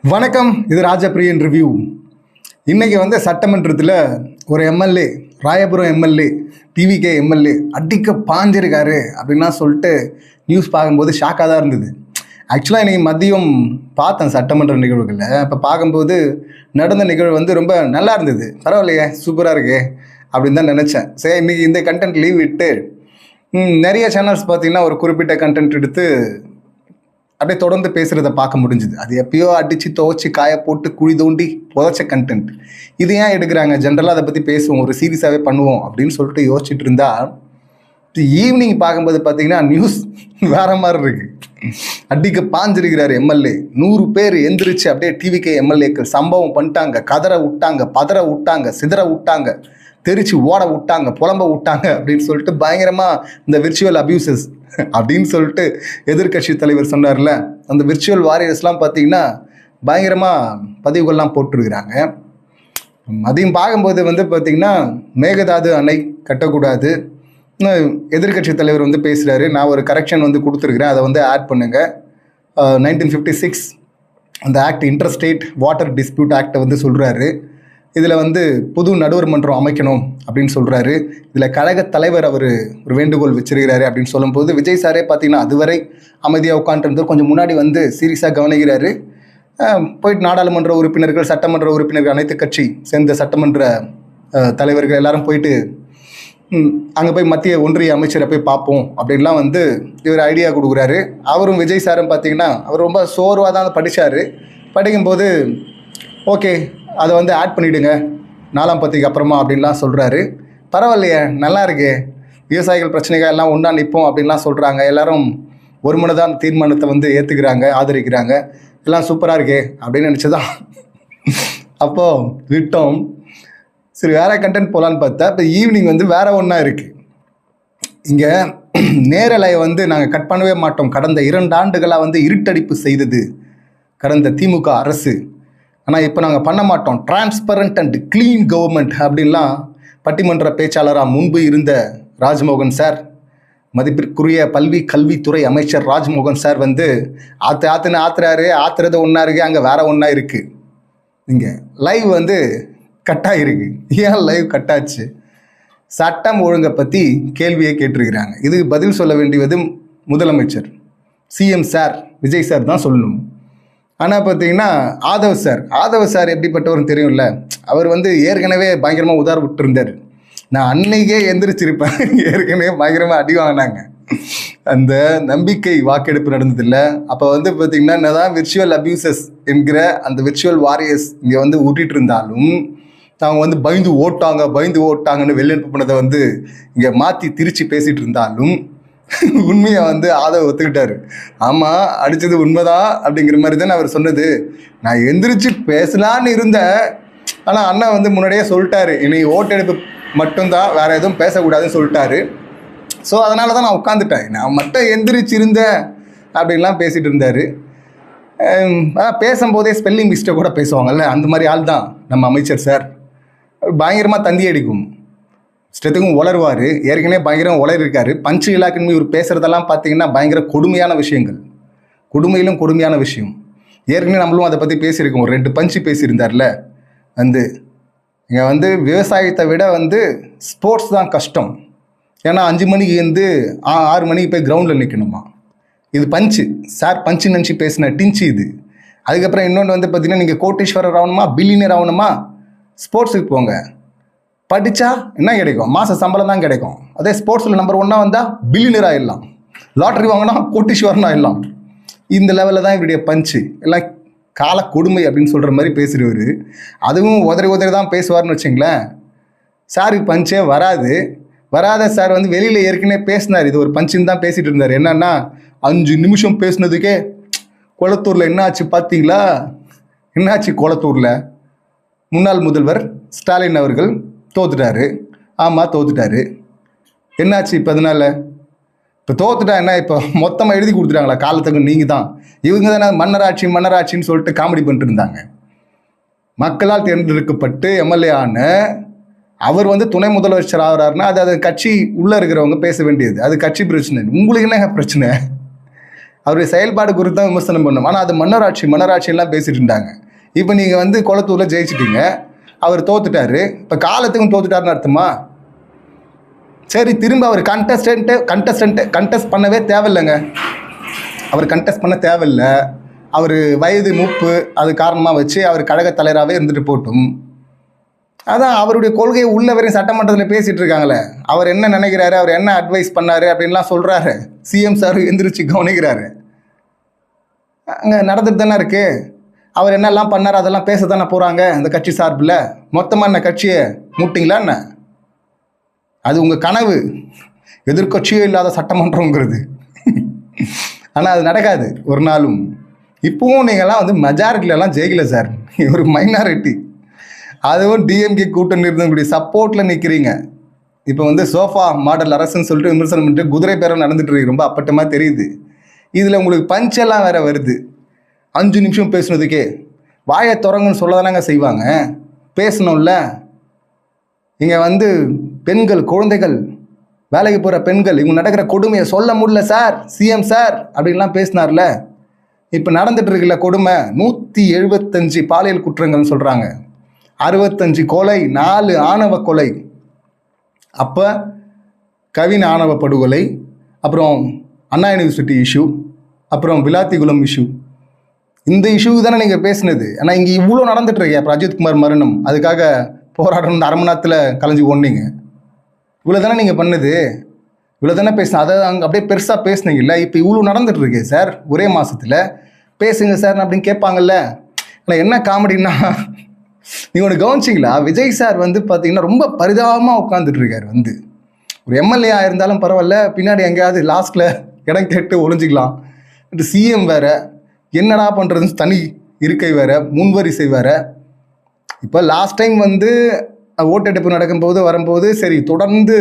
வணக்கம். இது ராஜபிரியன் ரிவ்யூ. இன்னைக்கு சட்டமன்றத்தில் ஒரு MLA, Royapuram MLA, TVK MLA அடிக்க பாஞ்சிருக்காரு அப்படின்லாம் சொல்லிட்டு நியூஸ் பார்க்கும்போது ஷாக்காக தான் இருந்தது. ஆக்சுவலாக இன்றைக்கி மதியம் பார்த்தேன் சட்டமன்ற நிகழ்வுகளில். இப்போ பார்க்கும்போது நடந்த நிகழ்வு ரொம்ப நல்லா இருந்தது. பரவாயில்லையே, சூப்பராக இருக்கே அப்படின்னு தான் நினச்சேன். சரி, இன்றைக்கி இந்த கண்டென்ட் லீவ் விட்டு நிறைய சேனல்ஸ் பார்த்திங்கன்னா ஒரு குறிப்பிட்ட கண்டென்ட் எடுத்து அப்படியே தொடர்ந்து பேசுகிறத பார்க்க முடிஞ்சுது. அது எப்பயோ அடித்து துவச்சி காய போட்டு குழி தோண்டி புதைச்ச கண்டென்ட். இது ஏன் எடுக்கிறாங்க? ஜென்ரலாக அதை பற்றி பேசுவோம், ஒரு சீரியஸாகவே பண்ணுவோம் அப்படின்னு சொல்லிட்டு யோசிச்சுட்டு இருந்தா ஈவினிங் பார்க்கும்போது பார்த்தீங்கன்னா நியூஸ் வேற மாதிரி இருக்கு. அடிக்க பாஞ்சிருக்கிறாரு எம்எல்ஏ. 100 பேர் எந்திரிச்சு அப்படியே டிவிகே எம்எல்ஏக்கள் சம்பவம் பண்ணிட்டாங்க. கதற விட்டாங்க, பதற விட்டாங்க, சிதற விட்டாங்க, தெரிச்சு ஓட விட்டாங்க, புலம்ப விட்டாங்க அப்படின்னு சொல்லிட்டு பயங்கரமாக இந்த விர்ச்சுவல் அபியூசஸ் அப்படின்னு சொல்லிட்டு எதிர்கட்சி தலைவர் சொன்னார்ல, அந்த விர்ச்சுவல் வாரியர்ஸ்லாம் பார்த்தீங்கன்னா பயங்கரமாக பதிவுகள்லாம் போட்டுருக்குறாங்க. அதையும் பார்க்கும்போது பார்த்தீங்கன்னா மேகதாது அணை கட்டக்கூடாது. எதிர்கட்சி தலைவர் பேசுகிறாரு, நான் ஒரு கரெக்ஷன் கொடுத்துருக்குறேன், அதை ஆட் பண்ணுங்கள். 1956 அந்த ஆக்ட், இன்டர்ஸ்டேட் வாட்டர் டிஸ்பியூட் ஆக்டை சொல்கிறாரு. இதில் புது நடுவர் மன்றம் அமைக்கணும் அப்படின்னு சொல்கிறாரு. இதில் கழக தலைவர் அவர் ஒரு வேண்டுகோள் வச்சிருக்கிறாரு அப்படின்னு சொல்லும்போது விஜய் சாரே பார்த்தீங்கன்னா அதுவரை அமைதியாக உட்காந்துருந்து கொஞ்சம் முன்னாடி சீரியஸாக கவனிக்கிறாரு. போயிட்டு நாடாளுமன்ற உறுப்பினர்கள், சட்டமன்ற உறுப்பினர்கள், அனைத்து கட்சி சேர்ந்த சட்டமன்ற தலைவர்கள் எல்லாரும் போயிட்டு அங்கே போய் மத்திய ஒன்றிய அமைச்சரை போய் பார்ப்போம் அப்படின்லாம் இவர் ஐடியா கொடுக்குறாரு. அவரும் விஜய் சாரும் பார்த்தீங்கன்னா அவர் ரொம்ப சோர்வாக தான் படித்தார். படிக்கும்போது ஓகே அதை ஆட் பண்ணிவிடுங்க 4ஆம் பத்திக்கு அப்புறமா அப்படின்லாம் சொல்கிறாரு. பரவாயில்லையே, நல்லா இருக்கே, விவசாயிகள் பிரச்சனைகள் எல்லாம் ஒன்றா நிற்போம் அப்படின்லாம் சொல்கிறாங்க. எல்லோரும் ஒரு மனதான் தீர்மானத்தை ஏற்றுக்கிறாங்க, ஆதரிக்கிறாங்க, எல்லாம் சூப்பராக இருக்கே அப்படின்னு நினச்சதான் அப்போது விட்டோம். சரி, வேறு கண்டென்ட் போகலான்னு பார்த்தா இப்போ ஈவினிங் வேறு ஒன்றா இருக்குது. இங்கே நேரலை நாங்கள் கட் பண்ணவே மாட்டோம், கடந்த 2 ஆண்டுகளாக இருட்டடிப்பு செய்தது கடந்த திமுக அரசு. ஆனால் இப்போ நாங்கள் பண்ண மாட்டோம், டிரான்ஸ்பரண்ட் அண்ட் க்ளீன் கவர்மெண்ட் அப்படின்லாம் பட்டிமன்ற பேச்சாளராக முன்பு இருந்த ராஜ்மோகன் சார், மதிப்பிற்குரிய கல்வித்துறை அமைச்சர் ராஜ்மோகன் சார் ஆற்றுன்னு ஆத்துறாரு. ஆத்துறது ஒன்றா இருக்குது, அங்கே வேற ஒன்றா இருக்குது. இங்கே லைவ் கட்டாயிருக்கு. ஏன் லைவ் கட்டாச்சு? சட்டம் ஒழுங்கை பற்றி கேள்வியை கேட்டிருக்கிறாங்க. இதுக்கு பதில் சொல்ல வேண்டியது முதலமைச்சர், சிஎம் சார், விஜய் சார் தான் சொல்லணும். ஆனால் பார்த்தீங்கன்னா ஆதவ் சார் எப்படிப்பட்டவரும் தெரியும்ல. அவர் ஏற்கனவே பயங்கரமாக உதார விட்டுருந்தார். நான் அன்னைக்கே எந்திரிச்சிருப்பேன். ஏற்கனவே பயங்கரமாக அடி வாங்கினாங்க. அந்த நம்பிக்கை வாக்கெடுப்பு நடந்ததில்லை. அப்போ பார்த்தீங்கன்னா என்னதான் விர்ச்சுவல் அபியூசஸ் என்கிற அந்த விர்ச்சுவல் வாரியர்ஸ் இங்கே ஊட்டிகிட்டு இருந்தாலும் அவங்க பயந்து ஓட்டாங்கன்னு வெளியனுப்பு பண்ணதை இங்கே மாற்றி திரிச்சு பேசிகிட்டு இருந்தாலும் உண்மையை ஆதவ் ஒத்துக்கிட்டாரு. ஆமாம், அடித்தது உண்மைதான் அப்படிங்கிற மாதிரி தானே அவர் சொன்னது. நான் எந்திரிச்சு பேசலான்னு இருந்தேன், ஆனால் அண்ணா முன்னாடியே சொல்லிட்டாரு, இனி ஓட்டெடுப்பு மட்டும்தான், வேறு எதுவும் பேசக்கூடாதுன்னு சொல்லிட்டாரு. ஸோ அதனால தான் நான் உட்காந்துட்டேன், நான் மட்டும் எந்திரிச்சு இருந்தேன் அப்படின்லாம் பேசிகிட்டு இருந்தார். பேசும்போதே ஸ்பெல்லிங் மிஸ்டேக் கூட பேசுவாங்கல்ல, அந்த மாதிரி ஆள் தான் நம்ம அமைச்சர் சார். பயங்கரமாக தந்தி அடிக்கும், இஷ்டத்துக்கும் உளருவார். ஏற்கனவே பயங்கரம் உளறிருக்காரு. பஞ்சு இலாக்குன்னு இவர் பேசுகிறதெல்லாம் பார்த்தீங்கன்னா பயங்கர கொடுமையான விஷயங்கள், கொடுமையிலும் கொடுமையான விஷயம். ஏற்கனவே நம்மளும் அதை பற்றி பேசியிருக்கோம். ஒரு 2 பஞ்சு பேசியிருந்தார்ல. இங்கே விவசாயத்தை விட ஸ்போர்ட்ஸ் தான் கஷ்டம். ஏன்னா 5 மணிக்கு 6 மணிக்கு போய் கிரவுண்டில் நிற்கணுமா. இது பஞ்சு சார், பஞ்சு நினச்சி பேசின டிஞ்சு இது. அதுக்கப்புறம் இன்னொன்று பார்த்தீங்கன்னா நீங்கள் கோட்டீஸ்வரர் ஆகணுமா, பில்லியனர் ஆகணுமா, ஸ்போர்ட்ஸுக்கு போங்க. படித்தா என்ன கிடைக்கும்? மாத சம்பளம் தான் கிடைக்கும். அதே ஸ்போர்ட்ஸில் நம்பர் 1 வந்தால் பில்லியனர் ஆகிடலாம், லாட்ரி வாங்கினா கோட்டீஸ்வரன் ஆகிடலாம். இந்த லெவலில் தான் இவருடைய பஞ்சு. எல்லாம் கால கொடுமை அப்படின்னு சொல்கிற மாதிரி பேசுகிறவர். அதுவும் உதறி தான் பேசுவார்னு வச்சுங்களேன். சாருக்கு பஞ்சே வராத சார் வெளியில் ஏற்கனவே பேசினார். இது ஒரு பஞ்சுன்னு தான் பேசிகிட்டு இருந்தார். என்னன்னா 5 நிமிஷம் பேசுனதுக்கே கொளத்தூரில் என்ன ஆச்சு பார்த்தீங்களா? என்னாச்சு கொளத்தூரில்? முன்னாள் முதல்வர் ஸ்டாலின் அவர்கள் தோத்துட்டாரு. ஆமாம், தோத்துட்டாரு. என்னாச்சு இப்போ? அதனால இப்போ தோத்துட்டா என்ன? இப்போ மொத்தமாக எழுதி கொடுத்துட்டாங்களா காலத்துக்கு? நீங்கள் தான், இவங்க தானே மன்னராட்சின்னு சொல்லிட்டு காமெடி பண்ணிட்டு இருந்தாங்க. மக்களால் தேர்ந்தெடுக்கப்பட்டு எம்எல்ஏ ஆன அவர் துணை முதலமைச்சர் ஆகிறாருன்னா அது கட்சி உள்ளே இருக்கிறவங்க பேச வேண்டியது, அது கட்சி பிரச்சனை. உங்களுக்கு என்ன பிரச்சனை? அவருடைய செயல்பாடு குறித்து தான் விமர்சனம் பண்ணணும். ஆனால் அது மன்னராட்சியெல்லாம் பேசிட்டு இருந்தாங்க. இப்போ நீங்கள் வந்து குளத்தூரில் ஜெயிச்சிட்டீங்க, அவர் தோத்துட்டாரு, இப்போ காலத்துக்கும் தோத்துட்டாருன்னு அர்த்தமா? சரி, திரும்ப அவர் கண்டெஸ்ட் பண்ணவே தேவையில்லைங்க. அவர் கண்டெஸ்ட் பண்ண தேவையில்லை. அவர் வயது மூப்பு அது காரணமாக வச்சு அவர் கழக தலைவராகவே இருந்துட்டு போட்டும். அதான் அவருடைய கொள்கையை உள்ள வரையும் சட்டமன்றத்தில் பேசிகிட்டு இருக்காங்களே. அவர் என்ன நினைக்கிறாரு, அவர் என்ன அட்வைஸ் பண்ணார் அப்படின்லாம் சொல்கிறாரு. சிஎம் சார் எந்திரிச்சு கவனிக்கிறாரு. அங்கே நடந்துட்டு தானே இருக்குது. அவர் என்னெல்லாம் பண்ணார் அதெல்லாம் பேச தானே போகிறாங்க அந்த கட்சி சார்பில். மொத்தமாக என்ன கட்சியை மூட்டிங்களா என்ன? அது உங்கள் கனவு, எதிர்கட்சியோ இல்லாத சட்டமன்றங்கிறது. ஆனால் அது நடக்காது ஒரு நாளும். இப்போவும் நீங்கள்லாம் வந்து மெஜாரிட்டிலலாம் ஜெயிக்கல சார், ஒரு மைனாரிட்டி. அதுவும் டிஎம்கே கூட்டணி இருந்தவங்களுடைய சப்போர்ட்டில் நிற்கிறீங்க. இப்போ வந்து சோஃபா மாடல் அரசுன்னு சொல்லிட்டு விமர்சனம் பண்ணிட்டு குதிரை பேரம் நடந்துட்டு இருக்கு. ரொம்ப அப்பட்டமாக தெரியுது. இதில் உங்களுக்கு பஞ்செல்லாம் வேறு வருது. 5 நிமிஷம் பேசுனதுக்கே வாயை திறங்குன்னு சொல்ல தானங்க செய்வாங்க. பேசணும்ல. இங்கே வந்து பெண்கள், குழந்தைகள், வேலைக்கு போகிற பெண்கள், இவங்க நடக்கிற கொடுமையை சொல்ல முடியல சார், சிஎம் சார் அப்படின்லாம் பேசினார்ல. இப்போ நடந்துட்டு இருக்குல்ல கொடுமை. 175 பாலியல் குற்றங்கள்னு சொல்கிறாங்க, 65 கொலை, 4 ஆணவ கொலை, அப்போ கவின் ஆணவ படுகொலை, அப்புறம் அண்ணா யூனிவர்சிட்டி இஷ்யூ, அப்புறம் விளாத்திகுளம் இஷ்யூ. இந்த இஷ்யூ தானே நீங்கள் பேசுனது. ஆனால் இங்கே இவ்வளோ நடந்துட்டுருக்கு. அப்புறம் அஜித்குமார் மரணம், அதுக்காக போராடணும், 1/2 மணி நேரத்தில் கலைஞ்சி ஒன்றீங்க. இவ்வளோ தானே நீங்கள் பண்ணது, இவ்வளோ தானே பேசின. அதை அங்கே அப்படியே பெருசாக பேசுனீங்கல்ல. இப்போ இவ்வளோ நடந்துட்டுருக்கு சார் ஒரே மாதத்தில். பேசுங்க சார் அப்படின்னு கேட்பாங்கல்ல. ஆனால் என்ன காமெடின்னா, நீங்கள் ஒன்று கவனிச்சிங்களா, விஜய் சார் வந்து பார்த்தீங்கன்னா ரொம்ப பரிதாபமாக உட்காந்துட்டு இருக்காரு. வந்து ஒரு எம்எல்ஏ இருந்தாலும் பரவாயில்ல, பின்னாடி எங்கேயாவது லாஸ்ட்டில் இடம் கேட்டு ஒழிஞ்சிக்கலாம். சிஎம் வேறு, என்னடா பண்ணுறதுன்னு தனி இருக்கை வேறு, முன்வரிசை வேறு. இப்போ லாஸ்ட் டைம் வந்து ஓட்டெடுப்பு நடக்கும்போது வரும்போது சரி தொடர்ந்து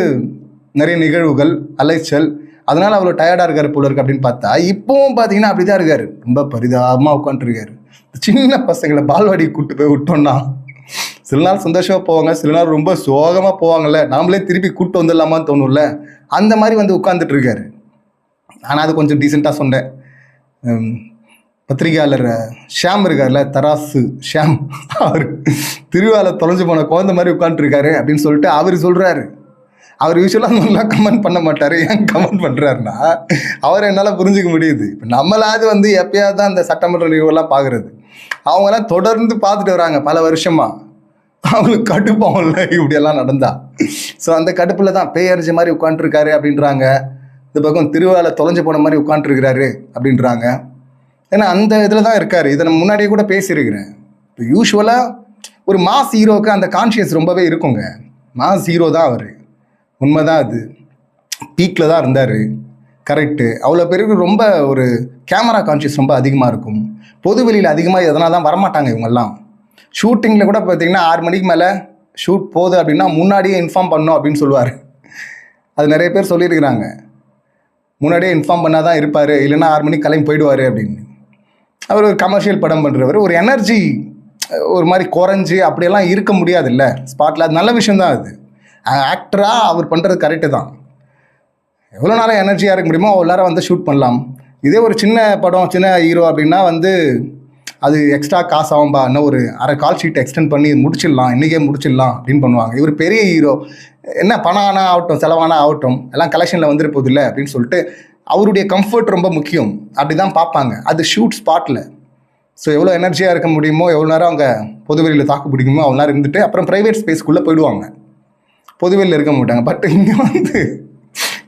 நிறைய நிகழ்வுகள், அலைச்சல், அதனால் அவ்வளோ டயர்டாக இருக்கார் போல இருக்கு அப்படின்னு பார்த்தா இப்போவும் பார்த்தீங்கன்னா அப்படி தான் இருக்கார். ரொம்ப பரிதாபமாக உட்காந்துருக்காரு. சின்ன பசங்களை பால்வாடி கூப்பிட்டு போய் விட்டோம்னா சில நாள் சந்தோஷமாக போவாங்க, சில நாள் ரொம்ப சோகமாக போவாங்கல்ல. நாமளே திருப்பி கூப்பிட்டு வந்துடலாமான்னு தோணும்ல. அந்த மாதிரி வந்து உட்காந்துட்டு இருக்காரு. ஆனால் அது கொஞ்சம் டீசெண்டாக சொன்னேன். பத்திரிகையாளர் ஷியாம் இருக்கார்ல, தராசு ஷியாம், அவர் திருவாலை தொலைஞ்சு போன குழந்தை மாதிரி உட்காந்துருக்காரு அப்படின்னு சொல்லிட்டு அவர் சொல்கிறாரு. அவர் யூஸ்வலாக நல்லா கமெண்ட் பண்ண மாட்டார். ஏன் கமெண்ட் பண்ணுறாருன்னா அவரை என்னால் புரிஞ்சிக்க முடியுது. இப்போ நம்மளாவது வந்து எப்பயாவது தான் அந்த சட்டமன்ற நிகழ்வுலாம் பார்க்குறது. அவங்களாம் தொடர்ந்து பார்த்துட்டு வராங்க பல வருஷமாக. அவங்களுக்கு கடுப்பாகல இப்படியெல்லாம் நடந்தா. ஸோ அந்த கடுப்பில் தான் பேயறிஞ்ச மாதிரி உட்காந்துருக்காரு அப்படின்றாங்க. இந்த பக்கம் திருவாலை தொலைஞ்சு போன மாதிரி உட்காந்துருக்கிறாரு அப்படின்றாங்க. ஏன்னா அந்த இதில் தான் இருக்கார். இதை நான் முன்னாடியே கூட பேசியிருக்கிறேன். இப்போ யூஸ்வலாக ஒரு மாஸ் ஹீரோவுக்கு அந்த கான்ஷியஸ் ரொம்பவே இருக்குங்க. மாஸ் ஹீரோ தான் அவர், உண்மைதான். அது பீக்கில் தான் இருந்தார், கரெக்டு. அவ்வளோ பேருக்கு ரொம்ப ஒரு கேமரா கான்ஷியஸ் ரொம்ப அதிகமாக இருக்கும். பொது வெளியில் அதிகமாக எதனால் தான் வரமாட்டாங்க இவங்கெல்லாம். ஷூட்டிங்கில் கூட பார்த்தீங்கன்னா 6 மணிக்கு மேலே ஷூட் போகுது அப்படின்னா முன்னாடியே இன்ஃபார்ம் பண்ணணும் அப்படின்னு சொல்லுவார். அது நிறைய பேர் சொல்லியிருக்கிறாங்க. முன்னாடியே இன்ஃபார்ம் பண்ணால் தான் இருப்பார், இல்லைன்னா 6 மணிக்கு கிளம்பி போயிடுவார் அப்படின்னு. அவர் ஒரு கமர்ஷியல் படம் பண்ணுறவர். ஒரு எனர்ஜி ஒரு மாதிரி குறைஞ்சி அப்படியெல்லாம் இருக்க முடியாது இல்லை ஸ்பாட்டில். அது நல்ல விஷயந்தான். அது ஆக்டராக அவர் பண்ணுறது கரெக்டு தான். எவ்வளோ நேரம் எனர்ஜியாக இருக்க முடியுமோ அவ்வளோ நேரம் வந்து ஷூட் பண்ணலாம். இதே ஒரு சின்ன படம், சின்ன ஹீரோ அப்படின்னா வந்து அது எக்ஸ்ட்ரா காசு ஆகும்பா, இன்னும் ஒரு அரை கால் ஷீட் எக்ஸ்டெண்ட் பண்ணி முடிச்சிடலாம், இன்றைக்கே முடிச்சிடலாம் அப்படின்னு பண்ணுவாங்க. இவர் பெரிய ஹீரோ, என்ன பணம் ஆனால் ஆகட்டும் செலவானா ஆகட்டும் எல்லாம் கலெக்ஷனில் வந்துட்டு போகுது இல்லை அப்படின்னு சொல்லிட்டு அவருடைய கம்ஃபர்ட் ரொம்ப முக்கியம் அப்படி தான் பார்ப்பாங்க. அது ஷூட் ஸ்பாட்டில். ஸோ எவ்வளோ எனர்ஜியாக இருக்க முடியுமோ, எவ்வளோ நேரம் அவங்க பொதுவெளியில் தாக்கு பிடிக்குமோ அவ்வளோ நேரம் இருந்துட்டு அப்புறம் ப்ரைவேட் ஸ்பேஸ்க்குள்ளே போயிடுவாங்க. பொதுவெளியில் இருக்க மாட்டாங்க. பட் இங்கே வந்து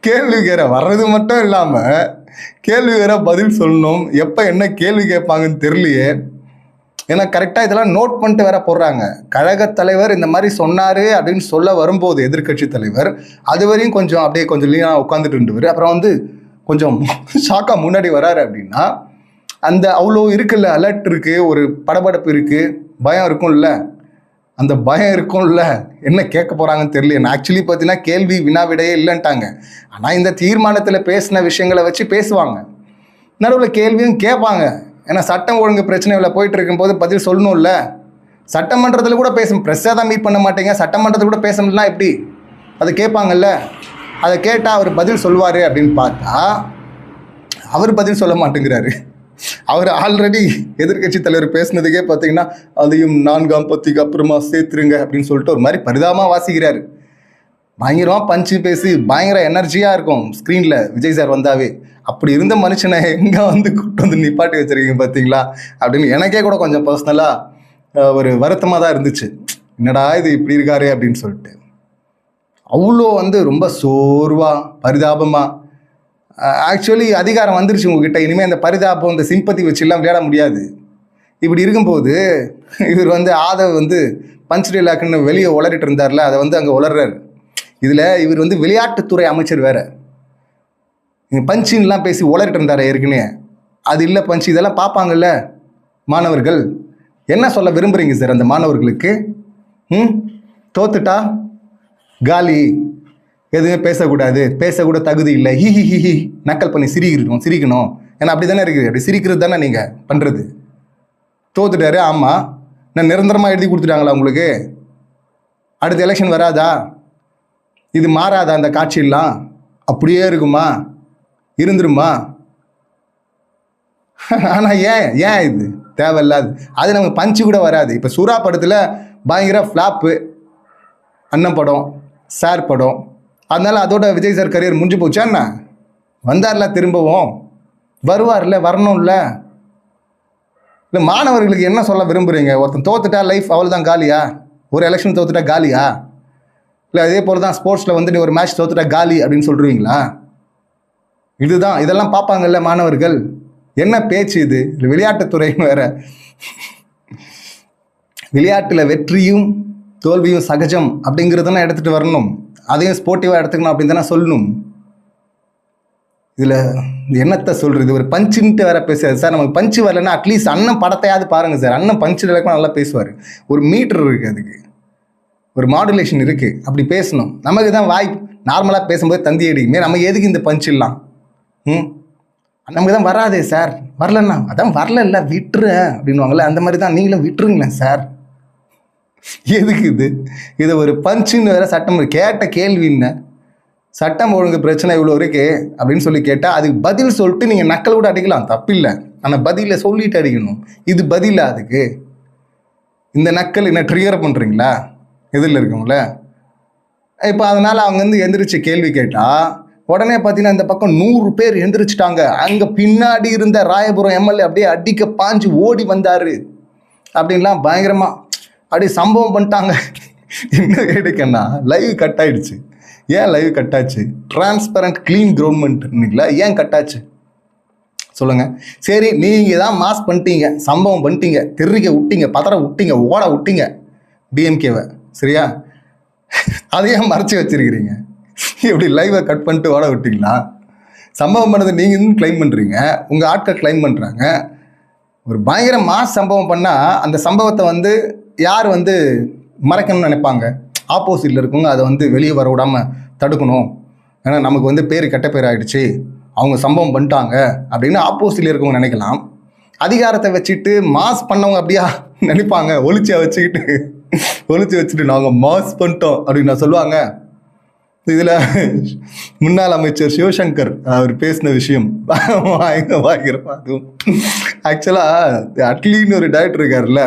கேள்வி கேட்க வர்றது மட்டும் இல்லாமல் கேள்வி வேற பதில் சொல்லணும். எப்போ என்ன கேள்வி கேட்பாங்கன்னு தெரியலையே. ஏன்னா கரெக்டாக இதெல்லாம் நோட் பண்ணிட்டு வேற போடுறாங்க. கழகத் தலைவர் இந்த மாதிரி சொன்னார் அப்படின்னு சொல்ல வரும்போது எதிர்கட்சி தலைவர் அது வரையும் கொஞ்சம் அப்படியே கொஞ்சம் லீனாக உட்காந்துட்டு இருந்தவர். அப்புறம் வந்து கொஞ்சம் ஷாக்காக முன்னாடி வராரு அப்படின்னா அந்த அவ்வளோ இருக்குல்ல, அலர்ட் இருக்குது, ஒரு படபடப்பு இருக்குது, பயம் இருக்கும்ல. அந்த பயம் இருக்கும்ல, என்ன கேட்க போகிறாங்கன்னு தெரியல. ஆக்சுவலி பார்த்தீங்கன்னா கேள்வி வினாவிடையே இல்லைன்ட்டாங்க. ஆனால் இந்த தீர்மானத்தில் பேசின விஷயங்களை வச்சு பேசுவாங்க, நடுவில் கேள்வியும் கேட்பாங்க. ஏன்னா சட்டம் ஒழுங்கு பிரச்சனைகளை போயிட்டு இருக்கும்போது பதில் சொல்லணும்ல. சட்டமன்றத்தில் கூட பேசணும். ப்ரெஸ்ஸாக தான் மீட் பண்ண மாட்டேங்க, சட்டமன்றத்தில் கூட பேசணும்னா எப்படி? அதை கேட்பாங்கல்ல. அதை கேட்டால் அவர் பதில் சொல்வார் அப்படின்னு பார்த்தா அவர் பதில் சொல்ல மாட்டேங்கிறாரு. அவர் ஆல்ரெடி எதிர்க்கட்சி தலைவர் பேசுனதுக்கே பார்த்தீங்கன்னா அதையும் 4ஆம் பத்திக்கு அப்புறமா சேர்த்துருங்க அப்படின்னு சொல்லிட்டு ஒரு மாதிரி பரிதாபமாக வாசிக்கிறாரு. பயங்கரமாக பஞ்சு பேசி பயங்கர எனர்ஜியாக இருக்கும் ஸ்க்ரீனில் விஜய் சார் வந்தாவே. அப்படி இருந்த மனுஷனை எங்கே வந்து கூப்பிட்டு வந்து நிப்பாட்டி வச்சுருக்கீங்க பார்த்தீங்களா அப்படின்னு எனக்கே கூட கொஞ்சம் பர்சனலாக ஒரு வருத்தமாக தான் இருந்துச்சு. என்னடா இது இப்படி இருக்காரு அப்படின்னு சொல்லிட்டு. அவ்வளோ வந்து ரொம்ப சோர்வாக பரிதாபமாக. ஆக்சுவலி அதிகாரம் வந்துருச்சு உங்ககிட்ட, இனிமேல் இந்த பரிதாபம் இந்த சிம்பத்தி வச்சுலாம் விளையாட முடியாது. இப்படி இருக்கும்போது இவர் வந்து ஆதவ் வந்து பஞ்ச் டைலாக்னு வெளியே உளறிட்டு இருந்தார்ல, அதை வந்து அங்கே உளர்றாரு. இதில் இவர் வந்து விளையாட்டுத்துறை அமைச்சர் வேறு. பஞ்சின்லாம் பேசி உளறிட்டு இருந்தார் ஏற்கனவே. அது இல்லை பஞ்சு, இதெல்லாம் பார்ப்பாங்கல்ல மாணவர்கள். என்ன சொல்ல விரும்புகிறீங்க சார் அந்த மாணவர்களுக்கு? தோத்துட்டா காலி, எதுவுமே பேசக்கூடாது, பேசக்கூட தகுதி இல்லை, ஹி ஹி ஹி நக்கல் பண்ணி சிரிக்கணும். ஏன்னா அப்படி தானே இருக்குது. அப்படி சிரிக்கிறது தானே நீங்கள் பண்ணுறது. தோத்துட்டாரு, ஆமாம். நான் நிரந்தரமாக எழுதி கொடுத்துட்டாங்களா உங்களுக்கு? அடுத்த எலெக்ஷன் வராதா? இது மாறாதா? அந்த காட்சியெல்லாம் அப்படியே இருக்குமா? இருந்துருமா? ஆனால் ஏன் இது தேவையில்லாது? அது நமக்கு பஞ்சு கூட வராது. இப்போ சூறா படத்தில் பயங்கர ஃப்ளாப்பு அண்ணன் படம், சார் படம். அதனால அதோட விஜய் சார் கரியர் முடிஞ்சு போச்சா என்ன? வந்தார்ல, திரும்பவும் வருவார்ல, வரணும்ல. இல்லை மாணவர்களுக்கு என்ன சொல்ல விரும்புகிறீங்க? ஒருத்தன் தோத்துட்டா லைஃப் அவ்வளோதான் காலியா? ஒரு எலெக்ஷன் தோத்துட்டா காலியா? இல்லை அதே போல் தான் ஸ்போர்ட்ஸில் வந்து நீ ஒரு மேட்ச் தோத்துட்டா காலி அப்படின்னு சொல்கிறீங்களா? இதெல்லாம் பார்ப்பாங்கல்ல மாணவர்கள். என்ன பேச்சு இது? விளையாட்டுத்துறை வேற. விளையாட்டில் வெற்றியும் தோல்வியும் சகஜம் அப்படிங்கிறதுனா எடுத்துகிட்டு வரணும். அதையும் ஸ்போர்ட்டிவாக எடுத்துக்கணும் அப்படின்னு தானே சொல்லணும். இதில் என்னத்தை சொல்கிறது? ஒரு பஞ்சுன்ட்டு வேற பேசுறது. சார் நமக்கு பஞ்சு வரலன்னா அட்லீஸ்ட் அண்ணன் படத்தையாவது பாருங்கள் சார். அண்ணன் பஞ்சு இலக்கமாக நல்லா பேசுவார். ஒரு மீட்டர் இருக்குது, அதுக்கு ஒரு மாடுலேஷன் இருக்குது. அப்படி பேசணும். நமக்கு தான் வாய் நார்மலாக பேசும்போது தந்தி அடிக்குமே. நம்ம எதுக்கு இந்த பஞ்சு இல்லாம்? நமக்கு தான் வராதே சார். வரலன்னா அதான் வரல விட்டுரு அப்படின்வாங்களே, அந்த மாதிரி தான் நீங்களும் விட்டுருங்களேன் சார். எதுக்கு இது ஒரு பஞ்சுன்னு வேற சட்டம் கேட்ட கேள்வின்னு. சட்டம் ஒழுங்கு பிரச்சனை இவ்வளோ இருக்கு அப்படின்னு சொல்லி கேட்டால் அதுக்கு பதில் சொல்லிட்டு நீங்கள் நக்கல் கூட அடிக்கலாம், தப்பில்லை. ஆனால் பதிலை சொல்லிட்டு அடிக்கணும். இது பதிலா அதுக்கு? இந்த நக்கல் என்ன ட்ரிகர் பண்ணுறீங்களா எதில் இருக்கவங்கள? இப்போ அதனால் அவங்க வந்து எந்திரிச்சு கேள்வி கேட்டால் உடனே பார்த்தீங்கன்னா இந்த பக்கம் 100 பேர் எந்திரிச்சிட்டாங்க. அங்கே பின்னாடி இருந்த ராயபுரம் எம்எல்ஏ அப்படியே அடிக்க பாஞ்சு ஓடி வந்தார் அப்படின்லாம் பயங்கரமாக அப்படியே சம்பவம் பண்ணிட்டாங்க. என்ன கேட்டுக்கன்னா லைவ் கட் ஆயிடுச்சு. ஏன் லைவ் கட் ஆச்சு? டிரான்ஸ்பரண்ட் க்ளீன் கவர்மெண்ட்ங்களா? ஏன் கட் ஆச்சு சொல்லுங்கள். சரி, நீங்கள் தான் மாஸ் பண்ணிட்டீங்க, சம்பவம் பண்ணிட்டீங்க, தெரிவிக்க விட்டீங்க, பதற விட்டீங்க, ஓட விட்டீங்க டிஎம்கேவை, சரியா? அதையும் மறைச்சி வச்சிருக்கிறீங்க. எப்படி லைவை கட் பண்ணிட்டு ஓட விட்டீங்களா? சம்பவம் பண்ணது நீங்கள் கிளைம் பண்ணுறீங்க, உங்கள் ஆட்கள் கிளைம் பண்ணுறாங்க. ஒரு பயங்கர மாஸ் சம்பவம் பண்ணால் அந்த சம்பவத்தை வந்து யார் வந்து மறைக்கணும்னு நினைப்பாங்க? ஆப்போசிட்டில் இருக்கவங்க அதை வந்து வெளியே வர விடாமல் தடுக்கணும். ஏன்னா நமக்கு வந்து பேர் கெட்ட பேர் ஆகிடுச்சு, அவங்க சம்பவம் பண்ணிட்டாங்க அப்படின்னு ஆப்போசிட்டில் இருக்கவங்க நினைக்கலாம். அதிகாரத்தை வச்சுட்டு மாஸ் பண்ணவங்க அப்படியா நினைப்பாங்க? ஒளிச்சியை வச்சுட்டு நாங்கள் மாஸ் பண்ணிட்டோம் அப்படின்னு நான் சொல்லுவாங்க. இதில் முன்னாள் அமைச்சர் சிவசங்கர் அவர் பேசின விஷயம் வாங்கிறப்ப அதுவும் ஆக்சுவலாக அட்லின்னு ஒரு டைரக்டர் இருக்கார்ல,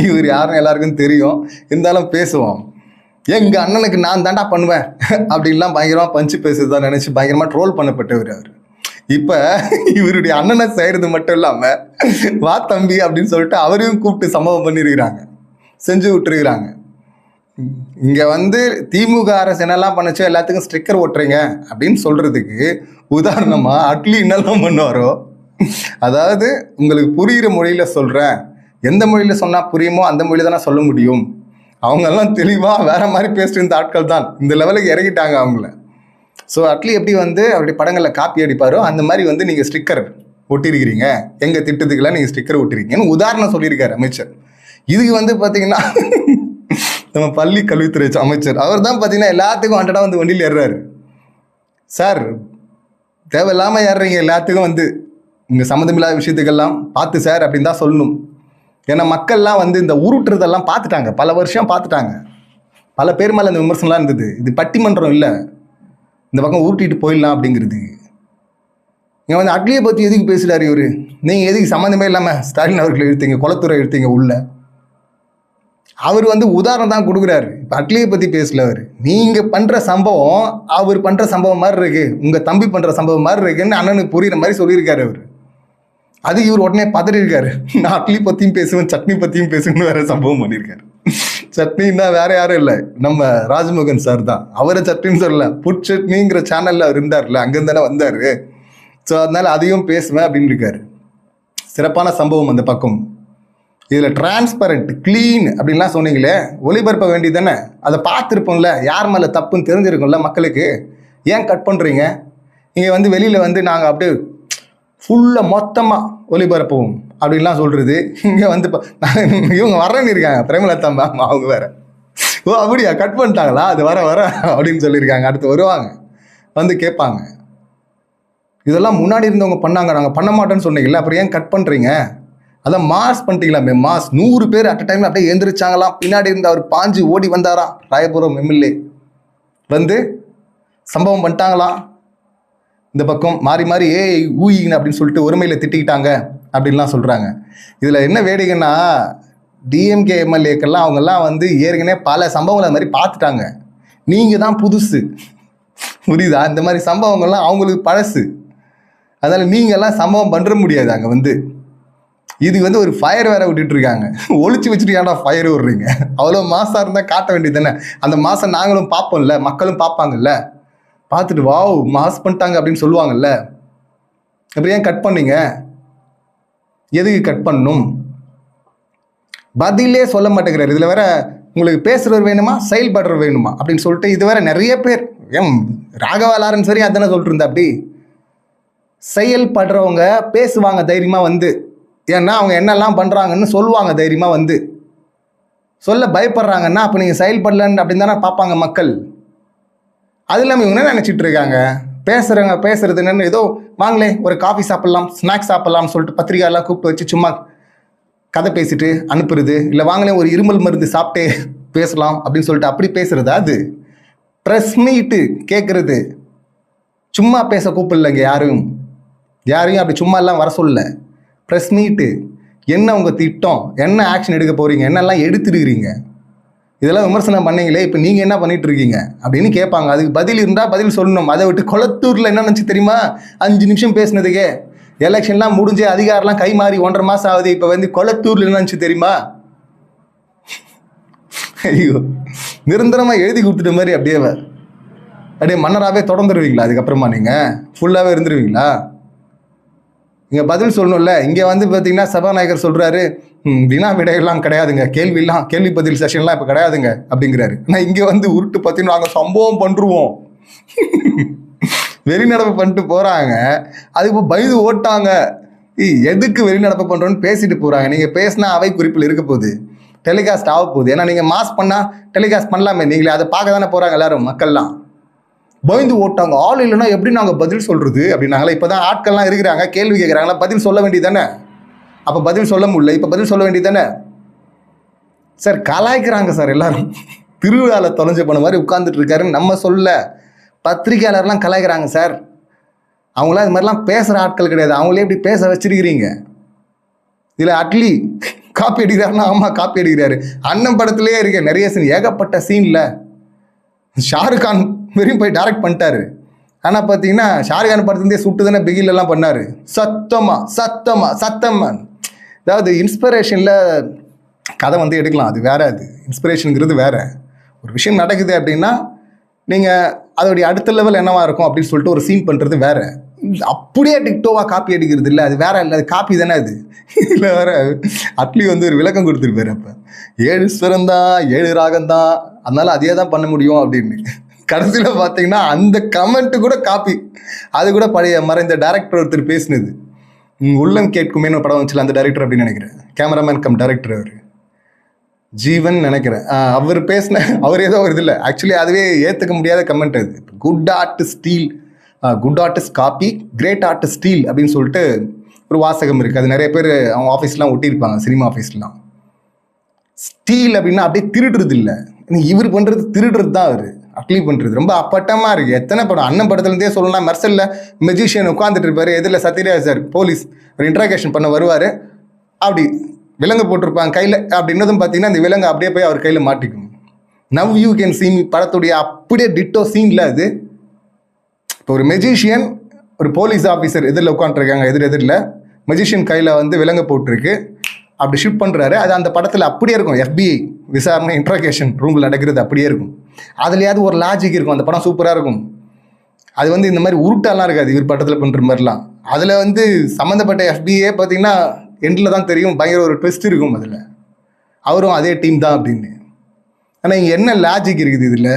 இவர் யாருன்னு எல்லாருக்கும் தெரியும், இருந்தாலும் பேசுவோம். எங்கள் அண்ணனுக்கு நான் தாண்டா பண்ணுவேன் அப்படின்லாம் பயங்கரமாக பஞ்சு பேசுறதுதான் நினச்சி பயங்கரமாக ட்ரோல் பண்ணப்பட்டவர் அவர். இப்போ இவருடைய அண்ணனை செய்கிறது மட்டும் இல்லாமல் வா தம்பி அப்படின்னு சொல்லிட்டு அவரையும் கூப்பிட்டு சம்பவம் பண்ணியிருக்கிறாங்க, செஞ்சு விட்டுருக்கிறாங்க. இங்கே வந்து திமுக அரசு என்னெல்லாம் பண்ணுச்சோ எல்லாத்துக்கும் ஸ்டிக்கர் ஓட்டுறீங்க அப்படின்னு சொல்கிறதுக்கு உதாரணமாக அட்லி என்னெல்லாம் பண்ணுவாரோ, அதாவது உங்களுக்கு புரிகிற மொழியில் சொல்கிறேன், எந்த மொழியில் சொன்னால் புரியுமோ அந்த மொழியில் தானே சொல்ல முடியும். அவங்கெல்லாம் தெளிவாக வேறு மாதிரி பேசிட்டு இருந்த ஆட்கள் தான் இந்த லெவலுக்கு இறங்கிட்டாங்க அவங்கள. ஸோ அட்லி எப்படி வந்து அவருடைய படங்களில் காப்பி அடிப்பாரோ அந்த மாதிரி வந்து நீங்கள் ஸ்டிக்கர் ஒட்டியிருக்கிறீங்க, எங்கள் திட்டத்துக்கெல்லாம் நீங்கள் ஸ்டிக்கர் ஒட்டிருக்கீங்கன்னு உதாரணம் சொல்லியிருக்காரு அமைச்சர். இதுக்கு வந்து பார்த்தீங்கன்னா நம்ம பள்ளி கல்வித்துறை அமைச்சர் அவர் தான் பார்த்தீங்கன்னா எல்லாத்துக்கும் வாண்டடாக வந்து வண்டியில் ஏறுறாரு. சார் தேவையில்லாமல் ஏறுறீங்க எல்லாத்துக்கும், வந்து இங்கே சம்மந்தமில்லாத விஷயத்துக்கெல்லாம் பார்த்து சார் அப்படின்னு தான் சொல்லணும். ஏன்னா மக்கள்லாம் வந்து இந்த உருட்டுறதெல்லாம் பார்த்துட்டாங்க, பல வருஷம் பார்த்துட்டாங்க. பல பேர் மேலே இந்த விமர்சனம்லாம் இருந்தது. இது பட்டிமன்றம் இல்லை, இந்த பக்கம் உருட்டிட்டு போயிடலாம் அப்படிங்கிறது. இங்கே வந்து அட்லியை பற்றி எதுக்கு பேசுகிறாரு இவர்? நீங்கள் எதுக்கு சம்மந்தமே இல்லாமல் ஸ்டாலின் அவர்களை இழுத்தீங்க, குளத்துறை இழுத்தீங்க உள்ள? அவர் வந்து உதாரணம் தான் கொடுக்குறாரு. இப்போ அட்லியை பற்றி பேசல அவர். நீங்கள் பண்ணுற சம்பவம் அவர் பண்ணுற சம்பவம் மாதிரி இருக்கு, உங்கள் தம்பி பண்ணுற சம்பவம் மாதிரி இருக்குன்னு அண்ணனுக்கு புரியுற மாதிரி சொல்லியிருக்காரு அவர். அது இவர் உடனே பதறியிருக்காரு. நான் அட்லி பற்றியும் பேசுவேன், சட்னி பற்றியும் பேசுவேன்னு வேற சம்பவம் பண்ணியிருக்காரு. சட்னின்னா வேற யாரும் இல்லை, நம்ம ராஜ்மோகன் சார் தான். அவரை சட்னின்னு சொல்லல, புட் சட்னிங்கிற சேனலில் அவர் இருந்தார்ல, அங்கேருந்து தானே வந்தார். ஸோ அதனால அதையும் பேசுவேன் அப்படின்னு இருக்காரு. சிறப்பான சம்பவம் அந்த பக்கம். இதில் டிரான்ஸ்பரண்ட் க்ளீன் அப்படின்லாம் சொன்னீங்களே, ஒளிபரப்ப வேண்டியது தானே? அதை பார்த்துருப்போம்ல, யார் மேலே தப்புன்னு தெரிஞ்சிருக்கும்ல மக்களுக்கு. ஏன் கட் பண்ணுறீங்க? இங்கே வந்து வெளியில் வந்து நாங்கள் அப்படியே ஃபுல்லாக மொத்தமாக ஒளிபரப்புவோம் அப்படின்லாம் சொல்கிறது. இங்கே வந்து இவங்க வரேன்னு இருக்காங்க, பிரேமலதா மேம், அவங்க வேற. ஓ அப்படியா, கட் பண்ணிட்டாங்களா? அது வர அப்படின்னு சொல்லியிருக்காங்க. அடுத்து வருவாங்க, வந்து கேட்பாங்க. இதெல்லாம் முன்னாடி இருந்தவங்க பண்ணாங்க, நாங்கள் பண்ண மாட்டோன்னு சொன்னீங்கல்ல, அப்புறம் ஏன் கட் பண்ணுறீங்க? அதான் மாஸ் பண்ணிட்டீங்களாமே, மாஸ். 100 பேர் அட் அ டைமில் அப்படியே எழுந்திரிச்சாங்களாம். பின்னாடி இருந்து அவர் பாஞ்சு ஓடி வந்தாராம். ராயபுரம் எம்எல்ஏ வந்து சம்பவம் பண்ணிட்டாங்களாம். இந்த பக்கம் மாறி மாறி ஊயின்னு அப்படின்னு சொல்லிட்டு ஒருமையில் திட்டிக்கிட்டாங்க அப்படின்லாம் சொல்கிறாங்க. இதில் என்ன வேடிக்கைன்னா, டிஎம்கே எம்எல்ஏக்கெல்லாம் அவங்கெல்லாம் வந்து ஏற்கனவே பல சம்பவங்கள் அது மாதிரி பார்த்துட்டாங்க. நீங்கள் தான் புதுசு, புரியுதா? இந்த மாதிரி சம்பவங்கள்லாம் அவங்களுக்கு பழசு. அதனால் நீங்கள்லாம் சம்பவம் பண்ணுற முடியாது. அங்கே வந்து இது வந்து ஒரு ஃபயர் வேற விட்டுட்டு இருக்காங்க. ஒழிச்சு வச்சுட்டு ஏன்டா ஃபயர் விடுறீங்க? அவ்வளோ மாசாக இருந்தால் காட்ட வேண்டியது தானே? அந்த மாதம் நாங்களும் பார்ப்போம்ல, மக்களும் பார்ப்பாங்கல்ல, பார்த்துட்டு வாவ் மாஸ் பண்ணிட்டாங்க அப்படின்னு சொல்லுவாங்கல்ல. அப்புறம் ஏன் கட் பண்ணீங்க? எதுக்கு கட் பண்ணணும்? பதிலே சொல்ல மாட்டேங்கிறார். இதில் வேற உங்களுக்கு பேசுகிறவர் வேணுமா, செயல்படுறவர் வேணுமா அப்படின்னு சொல்லிட்டு இது வேற நிறைய பேர். ஏன் ராகவா லாரன்ஸ் சரி அதானே சொல்லிட்டு இருந்தா. அப்படி செயல்படுறவங்க பேசுவாங்க தைரியமாக வந்து. ஏன்னா அவங்க என்னெல்லாம் பண்ணுறாங்கன்னு சொல்லுவாங்க தைரியமாக வந்து. சொல்ல பயப்படுறாங்கன்னா அப்போ நீங்கள் செயல்படலன்னு அப்படின்னு தானே பார்ப்பாங்க மக்கள். அது இல்லாமல் இவங்க என்ன நினச்சிட்டு இருக்காங்க, பேசுறது என்னன்னு, ஏதோ வாங்களே ஒரு காஃபி சாப்பிட்லாம், ஸ்நாக்ஸ் சாப்பிட்லாம்னு சொல்லிட்டு பத்திரிகையெல்லாம் கூப்பிட்டு வச்சு சும்மா கதை பேசிட்டு அனுப்புறது, இல்லை வாங்களே ஒரு இருமல் மருந்து சாப்பிட்டே பேசலாம் அப்படின்னு சொல்லிட்டு அப்படி பேசுறது. அது ப்ரெஸ் மீட்டு கேட்குறது. சும்மா பேச கூப்பிடலைங்க யாரையும் அப்படி சும்மா எல்லாம் வர சொல்ல. ப்ரெஸ் மீட்டு, என்ன உங்கள் திட்டம், என்ன ஆக்ஷன் எடுக்க போகிறீங்க, என்னெல்லாம் எடுத்துருக்கிறீங்க, இதெல்லாம் விமர்சனம் பண்ணீங்களே, இப்போ நீங்கள் என்ன பண்ணிட்டு இருக்கீங்க அப்படின்னு கேட்பாங்க. அதுக்கு பதில் இருந்தால் பதில் சொல்லணும். அதை விட்டு கொளத்தூரில் என்ன நினச்சி தெரியுமா, 5 நிமிஷம் பேசினதுக்கே எலெக்ஷன்லாம் முடிஞ்சு அதிகாரம்லாம் கை மாறி 1.5 மாதம் ஆகுது. இப்போ வந்து கொளத்தூரில் என்ன நினச்சி தெரியுமா? ஐயோ, நிரந்தரமாக எழுதி கொடுத்துட்ட மாதிரி அப்படியே மன்னராகவே தொடர்ந்துருவீங்களா? அதுக்கப்புறமா நீங்கள் ஃபுல்லாகவே இருந்துருவீங்களா? இங்கே பதில் சொல்லணும்ல. இங்கே வந்து பார்த்தீங்கன்னா சபாநாயகர் சொல்கிறாரு, வினா விடையெல்லாம் கிடையாதுங்க, கேள்வி பதில் செஷன்லாம் இப்போ கிடையாதுங்க அப்படிங்கிறாரு. ஆனால் இங்கே வந்து உருட்டு பார்த்தீங்கன்னா நாங்கள் சம்பவம் பண்ணுருவோம், வெளிநடப்பு பண்ணிட்டு போகிறாங்க. அது இப்போ பயந்து ஓட்டாங்க. எதுக்கு வெளிநடப்பு பண்ணுறோன்னு பேசிட்டு போகிறாங்க. நீங்கள் பேசினா அவை குறிப்பில் இருக்க போகுது, டெலிகாஸ்ட் ஆக போகுது. ஏன்னா நீங்கள் மாஸ் பண்ணால் டெலிகாஸ்ட் பண்ணலாமே, நீங்களே அதை பார்க்க தானே போகிறாங்க எல்லாரும், மக்கள்லாம் பயந்து ஓட்டாங்க. ஆள் இல்லைன்னா எப்படி நாங்கள் பதில் சொல்கிறது அப்படின்னாங்களா? இப்போ தான் ஆட்கள்லாம் இருக்கிறாங்க, கேள்வி கேட்குறாங்களா, பதில் சொல்ல வேண்டியது தானே? அப்போ பதில் சொல்ல முடியல, இப்போ பதில் சொல்ல வேண்டியது தானே? சார் கலாய்க்கிறாங்க சார் எல்லாரும். திருவிழாவில் தொலைஞ்ச போன மாதிரி உட்கார்ந்துட்டு இருக்காருன்னு நம்ம சொல்ல, பத்திரிகையாளர்லாம் கலாய்க்கிறாங்க சார். அவங்களாம் இது மாதிரிலாம் பேசுகிற ஆட்கள் கிடையாது. அவங்களே எப்படி பேச வச்சிருக்கிறீங்க? இதில் அட்லி காப்பி அடிக்கிறாருன்னா ஆமாம் காப்பி அடிக்கிறாரு. அண்ணன் படத்துலேயே இருக்க நிறைய சீன், ஏகப்பட்ட சீனில் ஷாருக் கான் வெறும் போய் டைரக்ட் பண்ணிட்டாரு. ஆனால் பார்த்தீங்கன்னா ஷாருக்கான் படத்துலேருந்தே சுட்டு தானே பிகிலெல்லாம் பண்ணார். சத்தமாக அதாவது இன்ஸ்பிரேஷனில் கதை வந்து எடுக்கலாம், அது வேற. அது இன்ஸ்பிரேஷனுங்கிறது வேற. ஒரு விஷயம் நடக்குது அப்படின்னா நீங்கள் அதோடைய அடுத்த லெவல் என்னவா இருக்கும் அப்படின்னு சொல்லிட்டு ஒரு சீன் பண்ணுறது வேற. அப்படியே டிக்டோவாக காப்பி அடிக்கிறது இல்லை, அது வேற இல்லை, அது காப்பி தானே அது. இல்லை வேற அட்லி வந்து ஒரு விளக்கம் கொடுத்துருப்பாரு. அப்போ 7 ஸ்வரம் தான், 7 ராகம் தான், அதனால அதே தான் பண்ண முடியும் அப்படின்னு. கடைசியில் பார்த்தீங்கன்னா அந்த கமெண்ட்டு கூட காப்பி. அது கூட பழைய மறைந்த டைரக்டர் ஒருத்தர் பேசினது. உள்ளம் கேட்குமேனு படம் வச்சுல அந்த டைரக்டர் அப்படின்னு நினைக்கிறேன், கேமராமேன் கம் டைரக்டர் அவர் ஜீவன் நினைக்கிறேன். அவர் பேசின அவர் ஏதோ ஒரு இதில் ஆக்சுவலி அதுவே ஏற்றுக்க முடியாத கமெண்ட் அது. Good art steal, good artist copy, great art steal அப்படின்னு சொல்லிட்டு ஒரு வாசகம் இருக்குது. அது நிறைய பேர் அவங்க ஆஃபீஸ்லாம் ஒட்டியிருப்பாங்க, சினிமா ஆஃபீஸ்லாம். ஸ்டீல் அப்படின்னா அப்படியே திருடுறது இல்லை, இவர் பண்ணுறது திருடுறது தான் அவர். அட்லி பண்ணுறது ரொம்ப அப்பட்டமாக இருக்குது. எத்தனை படம் அண்ணன் படத்துலேருந்தே சொல்லலாம். மெர்சலில் மெஜிஷியன் உட்காந்துட்டு இருப்பார், எதிரில் சத்யராஜ் சார் போலீஸ் ஒரு இன்ட்ராகேஷன் பண்ண வருவார், அப்படி விலங்கு போட்டிருப்பாங்க கையில். அப்படின்னதும் பார்த்தீங்கன்னா அந்த விலங்கு அப்படியே போய் அவர் கையில் மாட்டிக்கும். Now you can see me படத்துடைய அப்படியே டிட்டோ சீனில் அது. இப்போ ஒரு மெஜிஷியன் ஒரு போலீஸ் ஆஃபீஸர் எதிரில் உட்காந்துருக்காங்க, எதிரில் மெஜிஷியன் கையில் வந்து விலங்கு போட்டிருக்கு, அப்படி ஷிஃப்ட் பண்ணுறாரு. அது அந்த படத்தில் அப்படியே இருக்கும். FBI விசாரணை இன்ட்ராகேஷன் ரூமில் நடக்கிறது அப்படியே இருக்கும். அதுலையாவது ஒரு லாஜிக் இருக்கும். அந்த படம் சூப்பராக இருக்கும். அது வந்து இந்த மாதிரி உருட்டாலாம் இருக்காது இவர் படத்தில் பண்ணுற மாதிரிலாம். அதில் வந்து சம்மந்தப்பட்ட FBI பார்த்தீங்கன்னா எண்டில் தான் தெரியும், பயங்கர ஒரு ட்விஸ்ட் இருக்கும் அதில், அவரும் அதே டீம் தான் அப்படின்னு. ஆனால் இங்கே என்ன லாஜிக் இருக்குது இதில்?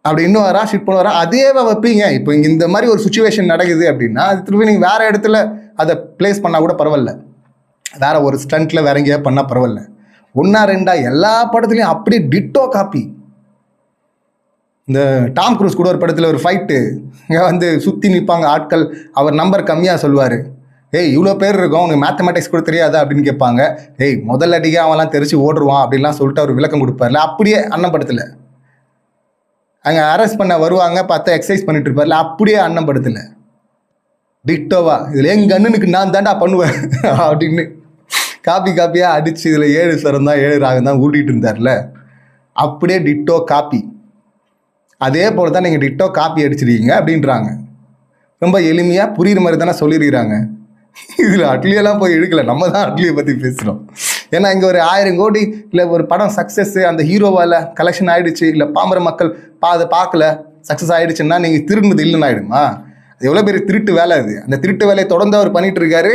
அப்படி இன்னும் வரா ஷிஃப்ட் பண்ண வரா அதே வைப்பீங்க. இப்போ இங்கே இந்த மாதிரி ஒரு சுச்சுவேஷன் நடக்குது அப்படின்னா அது திருப்பி நீங்கள் வேறு இடத்துல அதை பிளேஸ் பண்ணால் கூட பரவாயில்ல, வேற ஒரு ஸ்டண்ட்டில் வேற எங்கேயா பண்ணால் பரவாயில்ல. ஒன்றா ரெண்டா எல்லா படத்துலையும் அப்படியே டிட்டோ காப்பி. இந்த டாம் க்ரூஸ் கூட ஒரு படத்தில் ஒரு ஃபைட்டு வந்து சுற்றி நிற்பாங்க ஆட்கள், அவர் நம்பர் கம்மியாக சொல்லுவார், ஏய் இவ்வளோ பேர் இருக்கும் உனக்கு மேத்தமெட்டிக்ஸ் கூட தெரியாதா அப்படின்னு கேட்பாங்க. ஏய் முதல் அடிக்க அவன்லாம் தெரிச்சு ஓடுருவான் அப்படின்லாம் சொல்லிட்டு அவர் விளக்கம் கொடுப்பார்ல, அப்படியே அண்ணன் படத்தில் அங்கே அரெஸ்ட் பண்ண வருவாங்க, பார்த்தா எக்ஸசைஸ் பண்ணிட்டு இருப்பார்ல, அப்படியே அண்ணன் படத்தில் டிட்டோவா. இதில் எங்கள் அண்ணனுக்கு நான் தாண்டா பண்ணுவேன் அப்படின்னு காப்பியாக அடித்து இதில் 7 ஸ்வரம் தான் 7 ராகம் தான் ஊட்டிகிட்டு இருந்தார்ல, அப்படியே டிட்டோ காப்பி. அதே போல் தான் நீங்கள் டிட்டோ காப்பி அடிச்சிருக்கீங்க அப்படின்றாங்க. ரொம்ப எளிமையாக புரியுற மாதிரி தானே சொல்லியிருக்கிறாங்க. இதில் அட்லியெல்லாம் போய் இழுக்கலை, நம்ம தான் அட்லியை பற்றி பேசுகிறோம். ஏன்னா இங்கே ஒரு 1000 கோடி இல்லை ஒரு படம் சக்ஸஸ், அந்த ஹீரோவால் கலெக்ஷன் ஆகிடுச்சு, இல்லை பாமர மக்கள் அதை பார்க்கல சக்ஸஸ் ஆகிடுச்சுன்னா நீங்கள் திருடுனது இல்லைன்னு ஆகிடுமா? அது எவ்வளோ பெரிய திருட்டு வேலை அது. அந்த திருட்டு வேலையை தொடர்ந்து அவர் பண்ணிகிட்டு இருக்காரு.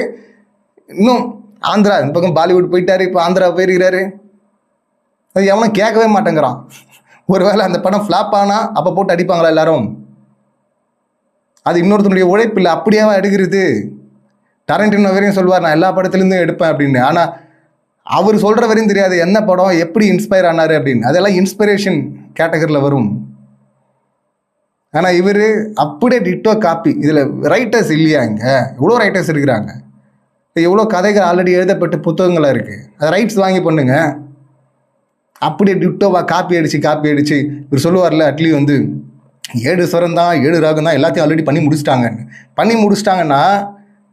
இன்னும் ஆந்திரா இந்த பக்கம் பாலிவுட் போயிட்டாரு, இப்போ ஆந்திரா போயிருக்கிறாரு. அது எவனும் கேட்கவே மாட்டேங்கிறான். ஒருவேளை அந்த படம் ஃப்ளாப் ஆனால் அப்போ போட்டு அடிப்பாங்களா எல்லாரும்? அது இன்னொருத்தனுடைய உழைப்பு இல்லை, அப்படியாவா எடுக்கிறது? டரண்டினோ வரையும் சொல்லுவார் நான் எல்லா படத்துலேருந்தும் எடுப்பேன் அப்படின்னு. ஆனால் அவர் சொல்கிற வரையும் தெரியாது என்ன படம் எப்படி இன்ஸ்பயர் ஆனார் அப்படின்னு. அதெல்லாம் இன்ஸ்பிரேஷன் கேட்டகரியில் வரும். ஆனால் இவர் அப்படியே டிட்டோ காப்பி. இதில் ரைட்டர்ஸ் இல்லையா? இங்கே இவ்வளோ ரைட்டர்ஸ் இருக்கிறாங்க, எவ்வளோ கதைகள் ஆல்ரெடி எழுதப்பட்ட புத்தகங்களாக இருக்குது, அதை ரைட்ஸ் வாங்கி பண்ணுங்க. அப்படியே டிட்டோவா காப்பி அடித்து இவர் சொல்லுவார்ல, அட்லி வந்து 7 ஸ்வரம் தான் 7 ராகம் தான் எல்லாத்தையும் ஆல்ரெடி பண்ணி முடிச்சிட்டாங்கன்னா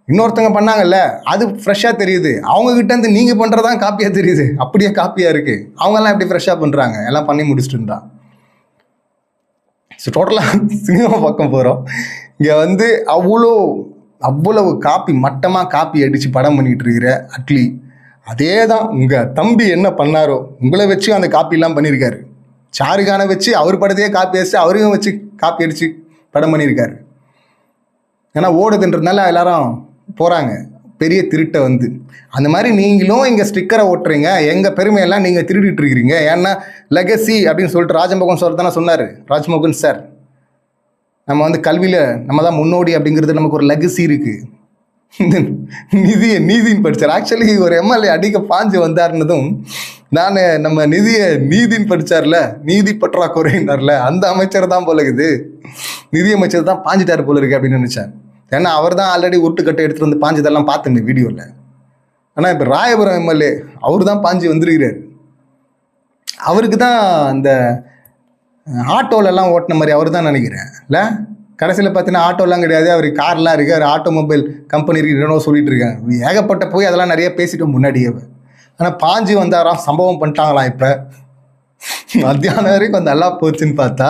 இன்னொருத்தவங்க பண்ணாங்கல்ல அது ஃப்ரெஷ்ஷாக தெரியுது, அவங்ககிட்டேருந்து நீங்கள் பண்ணுறதான் காப்பியாக தெரியுது, அப்படியே காப்பியாக இருக்குது. அவங்கெல்லாம் எப்படி ஃப்ரெஷ்ஷாக பண்ணுறாங்க, எல்லாம் பண்ணி முடிச்சுட்டுருந்தான். ஸோ டோட்டலாக சினிமா பக்கம் போகிறோம். இங்கே வந்து அவ்வளவு காப்பி மட்டமாக காப்பி அடித்து படம் பண்ணிகிட்டு இருக்கிற அட்லி, அதே தான் உங்கள் தம்பி என்ன பண்ணாரோ உங்களை வச்சு அந்த காப்பிலாம் பண்ணியிருக்காரு. ஷாருக்கானை வச்சு அவர் படத்தையே காப்பி அடிச்சு அவரையும் வச்சு காப்பி அடித்து படம் பண்ணியிருக்காரு. ஏன்னா ஓடுதுன்றதுனால எல்லாரும் போகிறாங்க பெரிய திருட்டை வந்து. அந்த மாதிரி நீங்களும் இங்கே ஸ்டிக்கரை ஓட்டுறீங்க, எங்கள் பெருமையெல்லாம் நீங்கள் திருடிட்டு இருக்கிறீங்க. ஏன்னா லெகசி அப்படின்னு சொல்லிட்டு ராஜமோகன் சார் தானே சொன்னார். ராஜ்மோகன் சார், நம்ம வந்து கல்வியில் நம்ம தான் முன்னோடி அப்படிங்கிறது நமக்கு ஒரு லெகசி இருக்குது. நீதின்னு படித்தார். ஆக்சுவலி ஒரு எம்எல்ஏ அடிக்க பாஞ்சு வந்தாருன்னதும் நான் நம்ம நீதின்னு படித்தார்ல, நீதி பற்றாக்குறைன்னார்ல, அந்த அமைச்சர் தான் போல இருக்குது, நிதி அமைச்சர் தான் பாஞ்சிட்டார் போல இருக்கு அப்படின்னு நினச்சேன். ஏன்னா அவர் தான் ஆல்ரெடி உருட்டுக்கட்டை எடுத்துகிட்டு வந்து பாஞ்சதெல்லாம் பார்த்தேன் வீடியோவில். ஆனால் இப்போ ராயபுரம் எம்எல்ஏ அவர் தான் பாஞ்சு வந்திருக்கிறார். அவருக்கு தான் அந்த ஆட்டோலெல்லாம் ஓட்டின மாதிரி அவர் தான் நினைக்கிறேன் இல்லை. கடைசியில் பார்த்தீங்கன்னா ஆட்டோலாம் கிடையாது, அவர் கார்லாம் இருக்குது, அவர் ஆட்டோமொபைல் கம்பெனி இருக்குன்னு சொல்லிட்டு இருக்காங்க. ஏகப்பட்ட போய் அதெல்லாம் நிறைய பேசிட்டோம் முன்னாடியே. ஆனால் பாஞ்சு வந்தாராம், சம்பவம் பண்ணிட்டாங்களாம். இப்போ மத்தியானம் வரைக்கும் நல்லா போச்சுன்னு பார்த்தா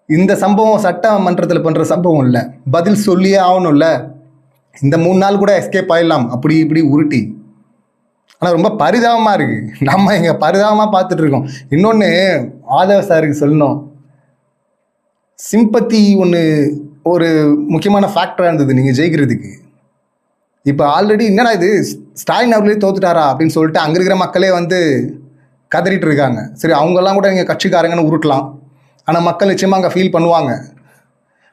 இந்த சம்பவம் சட்டமன்றத்தில் பண்ணுற சம்பவம் இல்லை, பதில் சொல்லியே ஆகணும்ல. இந்த 3 நாள் கூட எஸ்கேப் ஆகிடலாம் அப்படி இப்படி உருட்டி. ஆனால் ரொம்ப பரிதாபமாக இருக்குது, நம்ம இங்கே பரிதாபமாக பார்த்துட்ருக்கோம். இன்னொன்று ஆதவ சாருக்கு சொல்லணும், சிம்பத்தி ஒரு முக்கியமான ஃபேக்டராக இருந்தது நீங்கள் ஜெயிக்கிறதுக்கு. இப்போ ஆல்ரெடி என்னடா இது ஸ்டாலின் அவர்களே தோத்துட்டாரா அப்படின்னு சொல்லிட்டு அங்கே இருக்கிற மக்களே வந்து கதறிட்டு இருக்காங்க. சரி அவங்கெல்லாம் கூட நீங்கள் கட்சிக்காரங்கன்னு உருட்டலாம், ஆனால் மக்கள் நிச்சயமாக அங்கே ஃபீல் பண்ணுவாங்க.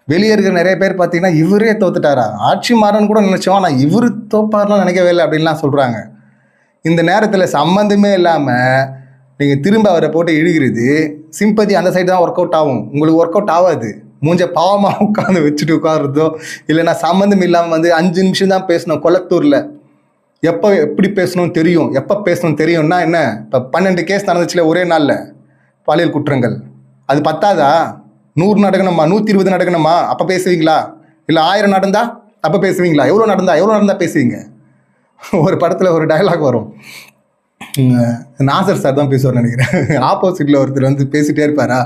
வெளியே இருக்கிற நிறைய பேர் பார்த்தீங்கன்னா இவரே தோத்துட்டாரா, ஆட்சி மாறன்னு கூட நினச்சோம், ஆனால் இவர் தோப்பாருலாம் நினைக்கவே இல்லை அப்படின்லாம் சொல்கிறாங்க. இந்த நேரத்தில் சம்மந்தமே இல்லாமல் நீங்கள் திரும்ப அவரை போட்டு இழுகிறது, சிம்பதி அந்த சைடு தான் ஒர்க் அவுட் ஆகும், உங்களுக்கு ஒர்க் அவுட் ஆகாது. மூஞ்ச பாவமாக உட்காந்து வச்சுட்டு உட்காருறதோ, இல்லைன்னா சம்மந்தம் இல்லாமல் வந்து 5 நிமிஷம் தான் பேசணும் கொளத்தூரில், எப்படி பேசணும் தெரியும், எப்போ பேசணும் தெரியும்னா என்ன, இப்போ 12 கேஸ் நடந்துச்சுல ஒரே நாளில், பாலியல் குற்றங்கள். அது பத்தாதா? 100 நடக்கணுமா, 120 நடக்கணுமா, அப்போ பேசுவீங்களா? இல்லை 1000 நடந்தா அப்போ பேசுவீங்களா? எவ்வளோ நடந்தா பேசுவீங்க? ஒரு படத்தில் ஒரு டயலாக் வரும், நாசர் சார் தான் பேசுவார் நினைக்கிறேன். ஆப்போசிட்டில் ஒருத்தர் வந்து பேசிகிட்டே இருப்பாரா,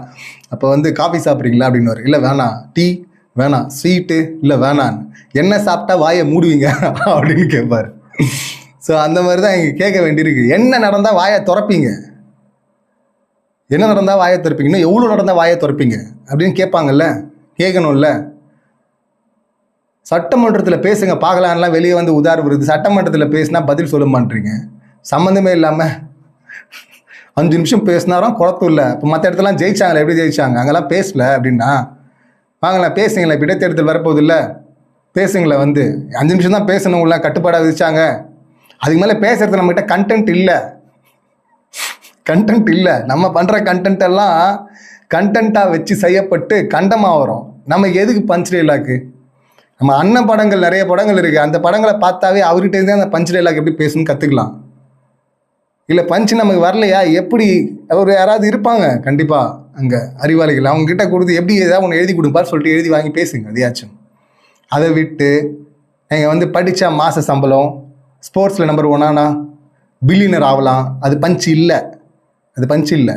அப்போ வந்து காஃபி சாப்பிட்றீங்களா அப்படின்னு, இல்லை வேணாம். டீ வேணாம். ஸ்வீட்டு இல்லை வேணாம். என்ன சாப்பிட்டா வாயை மூடுவீங்க அப்படின்னு கேட்பார். ஸோ அந்த மாதிரி தான் இங்கே கேட்க வேண்டியிருக்கு. என்ன நடந்தால் வாயை திறப்பீங்க, என்ன நடந்தால் வாயை திறப்பீங்க, இன்னும் எவ்வளோ நடந்தால் வாயை திறப்பீங்க அப்படின்னு கேட்பாங்கல்ல, கேட்கணும்ல. சட்டமன்றத்தில் பேசுங்க பார்க்கலான்லாம் வெளியே வந்து உதாரணம் வருது. சட்டமன்றத்தில் பேசினா பதில் சொல்ல மாட்டீங்க. சம்மந்தமே இல்லாமல் 5 நிமிஷம் பேசினாரும் குளத்தூர்ல. இப்போ மற்ற இடத்துலாம் ஜெயிச்சாங்களே, எப்படி ஜெயிச்சாங்க? அங்கெல்லாம் பேசல அப்படின்னா வாங்களேன் பேசுங்களேன். இப்போ இடைத்தேர்தல் வரப்போகுது இல்லை, பேசுங்களேன். வந்து 5 நிமிஷம் தான் பேசணுங்கள கட்டுப்பாடாக விதிச்சாங்க. அதுக்கு மேலே பேசுறது நம்மகிட்ட கண்டென்ட் இல்லை. நம்ம பண்ணுற கண்டென்ட் எல்லாம் கண்டென்ட்டாக வச்சு செய்யப்பட்டு கண்டமாக வரும். நம்ம எதுக்கு பஞ்ச் டைலாக்கு? நம்ம அண்ணன் படங்கள் நிறைய படங்கள் இருக்குது, அந்த படங்களை பார்த்தாவே அவர்கிட்டேருந்தே அந்த பஞ்ச் டைலாக் எப்படி பேசணும்னு கற்றுக்கலாம். இல்லை பஞ்சு நமக்கு வரலையா, எப்படி அவர் யாராவது இருப்பாங்க கண்டிப்பாக அங்கே அறிவாளிகள், அவங்ககிட்ட கொடுத்து எப்படி ஏதாவது ஒன்று எழுதி கொடுப்பார் சொல்லிட்டு எழுதி வாங்கி பேசுங்க அதையாச்சும். அதை விட்டு நீங்கள் வந்து படித்தா மாத சம்பளம், ஸ்போர்ட்ஸில் நம்பர் 1 பில்லியனர் ஆகலாம், அது பஞ்சு இல்லை.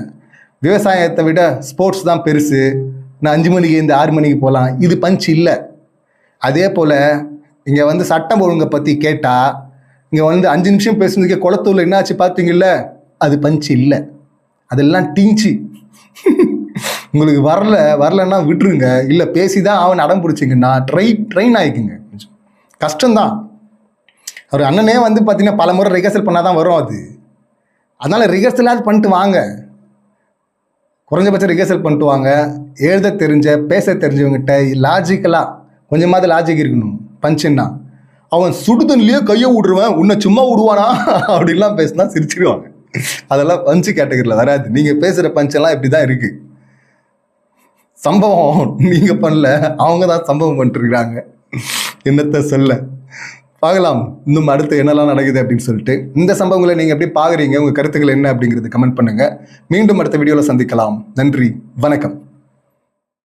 விவசாயத்தை விட ஸ்போர்ட்ஸ் தான் பெருசு, நான் 5 மணிக்கு இந்த 6 மணிக்கு போகலாம், இது பஞ்சு இல்லை. அதே போல் இங்கே வந்து சட்டம் ஒழுங்கை பற்றி கேட்டால், இங்கே வந்து 5 நிமிஷம் பேசுனதுக்கே குளத்தூரில் என்னாச்சு பார்த்தீங்கல்ல, அது பஞ்சு இல்லை, அதெல்லாம் டிஞ்சி. உங்களுக்கு வரலன்னா விட்டுருங்க. இல்லை பேசிதான் அவன் அடம் பிடிச்சிங்கன்னா ட்ரெயின் ஆகிக்குங்க. கொஞ்சம் கஷ்டம்தான். அவர் அண்ணனே வந்து பார்த்தீங்கன்னா பல முறை ரிஹர்சல் பண்ணால் தான் வரும் அது. அதனால் ரிஹர்சலாவது பண்ணிட்டு வாங்க, குறைஞ்சபட்சம் ரிஹர்சல் பண்ணிட்டு வாங்க. எழுத தெரிஞ்ச பேச தெரிஞ்சவங்ககிட்ட லாஜிக்கலாக கொஞ்சமாவது லாஜிக் இருக்கணும். பஞ்சுன்னா அவன் சுடுதண்ணிலேயே கையை விடுருவேன், உன்னை சும்மா விடுவானா அப்படின்லாம் பேசினா சிரிச்சிடுவாங்க. அதெல்லாம் பஞ்சு கேட்டகரியில் வராது. நீங்கள் பேசுகிற பஞ்செல்லாம் இப்படி தான் இருக்குது. சம்பவம் நீங்கள் பண்ணல, அவங்க தான் சம்பவம் பண்ணிட்டுருக்குறாங்க. என்னத்தை சொல்ல, பார்க்கலாம் இன்னும் அடுத்து என்னெல்லாம் நடக்குது அப்படின்னு சொல்லிட்டு. இந்த சம்பவங்களை நீங்கள் எப்படி பார்க்குறீங்க, உங்கள் கருத்துக்கள் என்ன அப்படிங்கிறது கமெண்ட் பண்ணுங்கள். மீண்டும் அடுத்த வீடியோவில் சந்திக்கலாம். நன்றி, வணக்கம்.